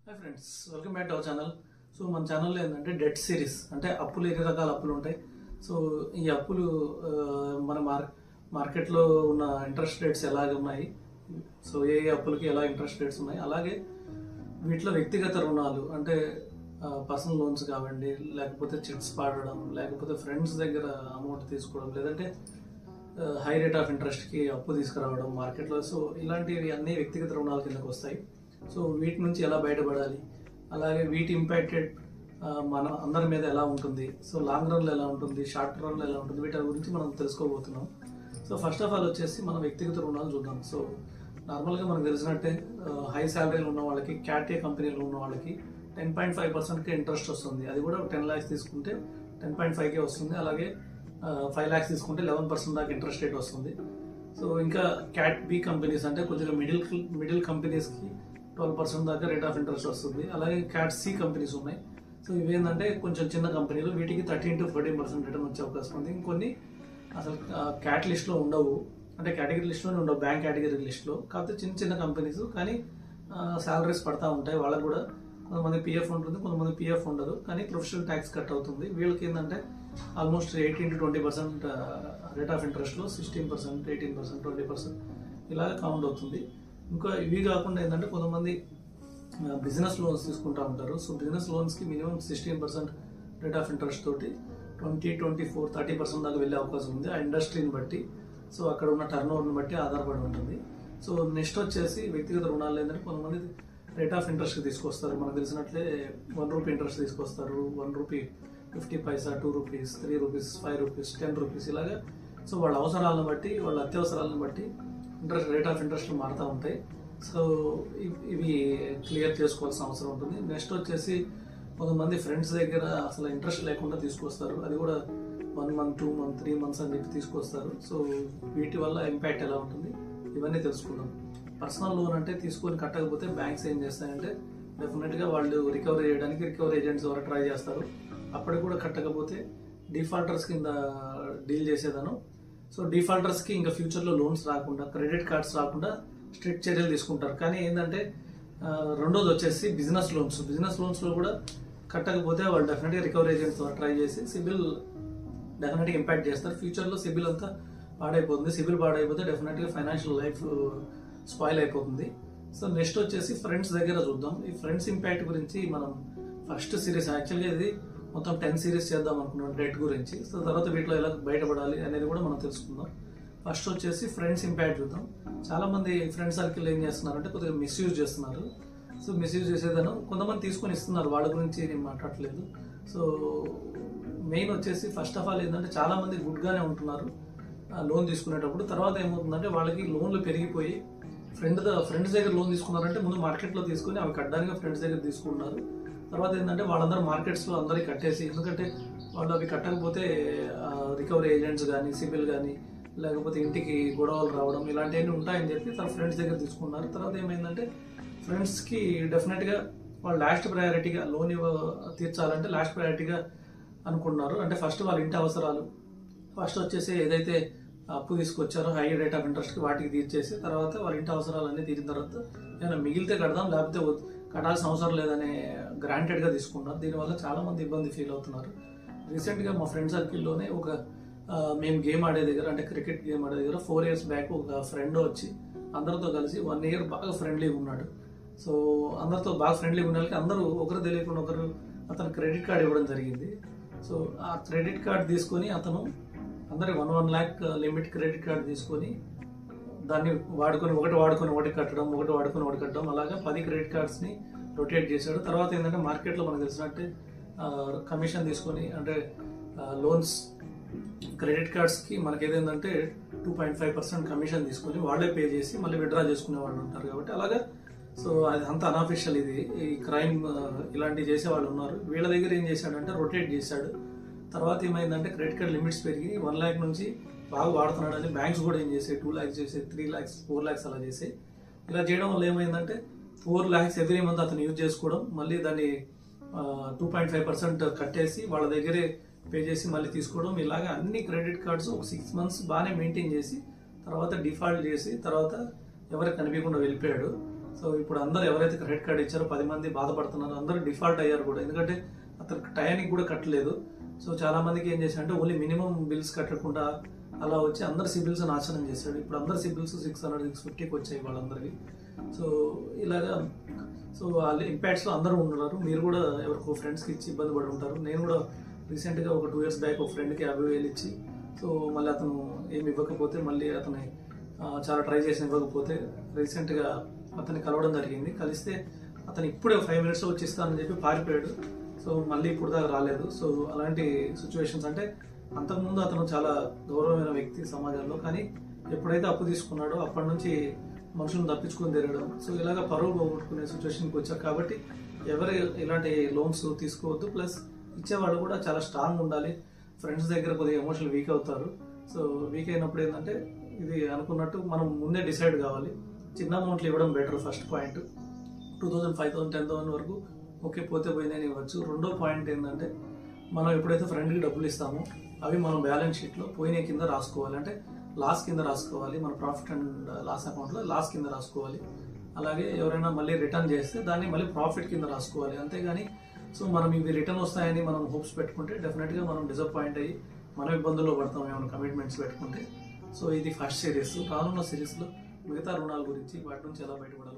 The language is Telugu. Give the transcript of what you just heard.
Hi friends, welcome back to our channel. So మన ఛానల్లో ఏంటంటే డెట్ సిరీస్ అంటే అప్పులు ఎన్ని రకాల అప్పులు ఉంటాయి. సో ఈ అప్పులు మన మార్కెట్లో ఉన్న ఇంట్రెస్ట్ రేట్స్ ఎలాగ ఉన్నాయి, సో ఏ అప్పులకి ఎలా ఇంట్రెస్ట్ రేట్స్ ఉన్నాయి, అలాగే వీటిలో వ్యక్తిగత రుణాలు అంటే పర్సనల్ లోన్స్ కావండి, లేకపోతే చిట్స్ పాడడం, లేకపోతే ఫ్రెండ్స్ దగ్గర అమౌంట్ తీసుకోవడం, లేదంటే హై రేట్ ఆఫ్ ఇంట్రెస్ట్కి అప్పు తీసుకురావడం మార్కెట్లో. సో ఇలాంటివి అన్ని వ్యక్తిగత రుణాల కిందకు వస్తాయి. సో వీటి నుంచి ఎలా బయటపడాలి, అలాగే వీటి ఇంపాక్టెడ్ మన అందరి మీద ఎలా ఉంటుంది, సో లాంగ్ రన్లో ఎలా ఉంటుంది, షార్ట్ రన్లో ఎలా ఉంటుంది, వీటి గురించి మనం తెలుసుకోబోతున్నాం. సో ఫస్ట్ ఆఫ్ ఆల్ వచ్చేసి మనం వ్యక్తిగత రుణాలు చూద్దాం. సో నార్మల్గా మనకు తెలిసినట్టే హై శాలరీలు ఉన్న వాళ్ళకి, క్యాటే కంపెనీలో ఉన్న వాళ్ళకి 10.5%కి ఇంట్రెస్ట్ వస్తుంది. అది కూడా 10 lakhs తీసుకుంటే 10.5కే వస్తుంది. అలాగే 5 lakhs తీసుకుంటే 11% దాకా ఇంట్రెస్ట్ రేట్ వస్తుంది. సో ఇంకా క్యాట్ బి కంపెనీస్ అంటే కొంచెం మిడిల్ కంపెనీస్కి 12% దాకా రేట్ ఆఫ్ ఇంట్రెస్ట్ వస్తుంది. అలాగే క్యాట్ సి కంపెనీస్ ఉన్నాయి. సో ఇవేంటంటే కొంచెం చిన్న కంపెనీలు, వీటికి 13 to 14% రిటర్న్ వచ్చే అవకాశం ఉంది. ఇంకొన్ని అసలు క్యాట్ లిస్ట్లో ఉండవు, అంటే కేటగిరీ లిస్ట్లోనే ఉండవు, బ్యాంక్ కేటగిరీ లిస్ట్లో. కాకపోతే చిన్న చిన్న కంపెనీస్, కానీ శాలరీస్ పడతా ఉంటాయి. వాళ్ళకు కూడా కొంతమంది పిఎఫ్ ఉంటుంది, కొంతమంది పిఎఫ్ ఉండదు, కానీ ప్రొఫెషనల్ ట్యాక్స్ కట్ అవుతుంది. వీళ్ళకి ఏంటంటే ఆల్మోస్ట్ 18 to 20% రేట్ ఆఫ్ ఇంట్రెస్ట్లో 16%, 18%, 20% ఇలా కౌంట్ అవుతుంది. ఇంకా ఇవి కాకుండా ఏంటంటే కొంతమంది బిజినెస్ లోన్స్ తీసుకుంటూ ఉంటారు. సో బిజినెస్ లోన్స్కి మినిమం 16% రేట్ ఆఫ్ ఇంట్రెస్ట్ తోటి 20, 24, 30% దాకా వెళ్ళే అవకాశం ఉంది ఆ ఇండస్ట్రీని బట్టి. సో అక్కడ ఉన్న టర్న్ ఓవర్ని బట్టి ఆధారపడి ఉంటుంది. సో నెక్స్ట్ వచ్చేసి వ్యక్తిగత రుణాలు ఏంటంటే కొంతమంది రేట్ ఆఫ్ ఇంట్రెస్ట్కి తీసుకొస్తారు. మనకు తెలిసినట్లే ₹1 ఇంట్రెస్ట్ తీసుకొస్తారు, ₹1.50, ₹2, ₹3, ₹5, ₹10 ఇలాగా. సో వాళ్ళ అవసరాలను బట్టి, వాళ్ళ అత్యవసరాలను బట్టి రేట్ ఆఫ్ ఇంట్రెస్ట్ మారుతూ ఉంటాయి. సో ఇవి క్లియర్ చేసుకోవాల్సిన అవసరం ఉంటుంది. నెక్స్ట్ వచ్చేసి కొంతమంది ఫ్రెండ్స్ దగ్గర అసలు ఇంట్రెస్ట్ లేకుండా తీసుకొస్తారు. అది కూడా 1 month, 2 months, 3 months అని చెప్పి తీసుకొస్తారు. సో వీటి వల్ల ఇంపాక్ట్ ఎలా ఉంటుంది ఇవన్నీ తెలుసుకుందాం. పర్సనల్ లోన్ అంటే తీసుకొని కట్టకపోతే బ్యాంక్స్ ఏం చేస్తాయంటే డెఫినెట్గా వాళ్ళు రికవరీ చేయడానికి రికవరీ ఏజెంట్స్ ద్వారా ట్రై చేస్తారు. అప్పటికి కూడా కట్టకపోతే డిఫాల్టర్స్ కింద డీల్ చేసేదాను. సో డిఫాల్టర్స్కి ఇంకా ఫ్యూచర్లో లోన్స్ రాకుండా, క్రెడిట్ కార్డ్స్ రాకుండా స్ట్రిక్ట్ చర్యలు తీసుకుంటారు. కానీ ఏంటంటే రెండోది వచ్చేసి బిజినెస్ లోన్స్లో కూడా కట్టకపోతే వాళ్ళు డెఫినెట్గా రికవరీ ఏజెంట్స్ ద్వారా ట్రై చేసి సిబిల్ డెఫినెట్గా ఇంపాక్ట్ చేస్తారు. ఫ్యూచర్లో సిబిల్ అంతా పాడైపోతుంది. సిబిల్ పాడైపోతే డెఫినెట్గా ఫైనాన్షియల్ లైఫ్ స్పాయిల్ అయిపోతుంది. సో నెక్స్ట్ వచ్చేసి ఫ్రెండ్స్ దగ్గర చూద్దాం. ఈ ఫ్రెండ్స్ ఇంపాక్ట్ గురించి మనం ఫస్ట్ సిరీస్, యాక్చువల్గా ఇది మొత్తం 10 series చేద్దాం అనుకున్నాం డెట్ గురించి. సో తర్వాత వీటిలో ఎలా బయటపడాలి అనేది కూడా మనం తెలుసుకుందాం. ఫస్ట్ వచ్చేసి ఫ్రెండ్స్ ఇంపాక్ట్ చూద్దాం. చాలామంది ఫ్రెండ్ సర్కిల్ ఏం చేస్తున్నారంటే కొద్దిగా మిస్యూజ్ చేస్తున్నారు. సో మిస్యూజ్ చేసేదాను కొంతమంది తీసుకొని ఇస్తున్నారు, వాళ్ళ గురించి నేను మాట్లాడలేదు. సో మెయిన్ వచ్చేసి ఫస్ట్ ఆఫ్ ఆల్ ఏంటంటే చాలామంది గుడ్గానే ఉంటున్నారు లోన్ తీసుకునేటప్పుడు. తర్వాత ఏమవుతుందంటే వాళ్ళకి లోన్లు పెరిగిపోయి ఫ్రెండ్స్ దగ్గర లోన్ తీసుకున్నారంటే ముందు మార్కెట్లో తీసుకుని అవి కట్టడానికి ఫ్రెండ్స్ దగ్గర తీసుకున్నారు. తర్వాత ఏంటంటే వాళ్ళందరూ మార్కెట్స్లో అందరికీ కట్టేసి, ఎందుకంటే వాళ్ళు అవి కట్టకపోతే రికవరీ ఏజెంట్స్ కానీ, సిబిల్ కానీ, లేకపోతే ఇంటికి గొడవలు రావడం ఇలాంటివన్నీ ఉంటాయని చెప్పి తన ఫ్రెండ్స్ దగ్గర తీసుకున్నారు. తర్వాత ఏమైందంటే ఫ్రెండ్స్కి డెఫినెట్గా వాళ్ళు లాస్ట్ ప్రయారిటీగా లోన్ తీర్చాలంటే లాస్ట్ ప్రయారిటీగా అనుకున్నారు. అంటే ఫస్ట్ వాళ్ళ ఇంటి అవసరాలు, ఫస్ట్ వచ్చేసి ఏదైతే అప్పు తీసుకొచ్చారో హై రేట్ ఆఫ్ ఇంట్రెస్ట్కి వాటికి తీర్చేసి, తర్వాత వాళ్ళ ఇంటి అవసరాలన్నీ తీరిన తర్వాత ఏమైనా మిగిలితే కడదాం, లేకపోతే కట్టాల్సిన అవసరం లేదనే గ్రాంటెడ్గా తీసుకున్నారు. దీనివల్ల చాలామంది ఇబ్బంది ఫీల్ అవుతున్నారు. రీసెంట్గా మా ఫ్రెండ్ సర్కిల్లోనే మేము గేమ్ ఆడే దగ్గర, అంటే క్రికెట్ గేమ్ ఆడే దగ్గర 4 years బ్యాక్ ఒక ఫ్రెండ్ వచ్చి అందరితో కలిసి 1 year బాగా ఫ్రెండ్లీగా ఉన్నాడు. సో అందరితో బాగా ఫ్రెండ్లీగా ఉన్న వాళ్ళకి అందరూ ఒకరు తెలియకుండా ఒకరు అతను క్రెడిట్ కార్డ్ ఇవ్వడం జరిగింది. సో ఆ క్రెడిట్ కార్డ్ తీసుకొని అతను అందరి 1 lakh లిమిట్ క్రెడిట్ కార్డ్ తీసుకొని దాన్ని వాడుకొని ఒకటి కట్టడం, అలాగా 10 క్రెడిట్ కార్డ్స్ని రొటేట్ చేశాడు. తర్వాత ఏంటంటే మార్కెట్లో మనకు తెలిసినట్టే కమిషన్ తీసుకొని, అంటే లోన్స్ క్రెడిట్ కార్డ్స్కి మనకి ఏదేంటంటే 2.5% కమిషన్ తీసుకొని వాళ్ళే పే చేసి మళ్ళీ విత్డ్రా చేసుకునే వాళ్ళు ఉంటారు కాబట్టి అలాగా. సో అది అంత అన్అఫిషియల్, ఇది ఈ క్రైమ్ ఇలాంటివి చేసే వాళ్ళు ఉన్నారు. వీళ్ళ దగ్గర ఏం చేశాడంటే రొటేట్ చేశాడు. తర్వాత ఏమైందంటే క్రెడిట్ కార్డ్ లిమిట్స్ పెరిగి 1 lakh నుంచి బాగా వాడుతున్నాడని బ్యాంక్స్ కూడా ఏం చేసాయి 2 lakhs చేసే, 3 lakhs, 4 lakhs అలా చేసాయి. ఇలా చేయడం వల్ల ఏమైందంటే 4 lakhs ఎవ్రీ మంత్ అతను యూజ్ చేసుకోవడం, మళ్ళీ దాన్ని 2.5% కట్టేసి వాళ్ళ దగ్గరే పే చేసి మళ్ళీ తీసుకోవడం, ఇలాగా అన్ని క్రెడిట్ కార్డ్స్ ఒక 6 months బాగానే మెయింటైన్ చేసి తర్వాత డిఫాల్ట్ చేసి తర్వాత ఎవరికి కనిపించకుండా వెళ్ళిపోయాడు. సో ఇప్పుడు అందరూ ఎవరైతే క్రెడిట్ కార్డ్ ఇచ్చారో 10 మంది బాధపడుతున్నారో అందరూ డిఫాల్ట్ అయ్యారు కూడా, ఎందుకంటే అతనికి టయానికి కూడా కట్టలేదు. సో చాలా మందికి ఏం చేశాడంటే ఓన్లీ మినిమం బిల్స్ కట్టకుండా అలా వచ్చి అందరు సిబిల్స్ నాశనం చేశాడు. ఇప్పుడు అందరు సిబిల్స్ 600 650కి వచ్చాయి వాళ్ళందరికీ. సో ఇలాగా సో వాళ్ళ ఇంపాక్ట్స్లో అందరూ ఉన్నారు. మీరు కూడా ఎవరికో ఫ్రెండ్స్కి ఇచ్చి ఇబ్బంది పడి ఉంటారు. నేను కూడా రీసెంట్గా ఒక 2 years బ్యాక్ ఒక ఫ్రెండ్కి 50,000 ఇచ్చి, సో మళ్ళీ అతను ఏమి ఇవ్వకపోతే మళ్ళీ అతని చాలా ట్రై చేసి ఇవ్వకపోతే రీసెంట్గా అతన్ని కలవడం జరిగింది. కలిస్తే అతను ఇప్పుడే 5 minutes వచ్చి ఇస్తానని చెప్పి పారిపోయాడు. సో మళ్ళీ ఇప్పుడు దాకా రాలేదు. సో అలాంటి సిచ్యువేషన్స్ అంటే అంతకుముందు అతను చాలా గౌరవమైన వ్యక్తి సమాజంలో, కానీ ఎప్పుడైతే అప్పు తీసుకున్నాడో అప్పటి నుంచి మనుషులను తప్పించుకొని తిరగడం, సో ఇలాగ పరువు పోగొట్టుకునే సిచ్యువేషన్కి వచ్చారు. కాబట్టి ఎవరు ఇలాంటి లోన్స్ తీసుకోవద్దు. ప్లస్ ఇచ్చేవాళ్ళు కూడా చాలా స్ట్రాంగ్ ఉండాలి. ఫ్రెండ్స్ దగ్గర కొద్దిగా ఎమోషనల్ వీక్ అవుతారు. సో వీక్ అయినప్పుడు ఏంటంటే ఇది అనుకున్నట్టు మనం ముందే డిసైడ్ కావాలి. చిన్న అమౌంట్లు ఇవ్వడం బెటర్. ఫస్ట్ పాయింట్ 2000, 5000, 10,000 వరకు ఓకే పోతే పోయిందని ఇవ్వచ్చు. రెండో పాయింట్ ఏంటంటే మనం ఎప్పుడైతే ఫ్రెండ్కి డబ్బులు ఇస్తామో అవి మనం బ్యాలెన్స్ షీట్లో పోయిన కింద రాసుకోవాలి. అంటే లాస్ కింద రాసుకోవాలి. మన ప్రాఫిట్ అండ్ లాస్ అకౌంట్లో లాస్ కింద రాసుకోవాలి. అలాగే ఎవరైనా మళ్ళీ రిటర్న్ చేస్తే దాన్ని మళ్ళీ ప్రాఫిట్ కింద రాసుకోవాలి. అంతేగాని సో మనం ఇవి రిటర్న్ వస్తాయని మనం హోప్స్ పెట్టుకుంటే డెఫినెట్గా మనం డిసప్పాయింట్ అయ్యి మనం ఇబ్బందుల్లో పడతాం ఏమైనా కమిట్మెంట్స్ పెట్టుకుంటే. సో ఇది ఫస్ట్ సిరీస్. రానున్న సిరీస్లో మిగతా రుణాల గురించి వాటి నుంచి ఎలా బయటపడాలి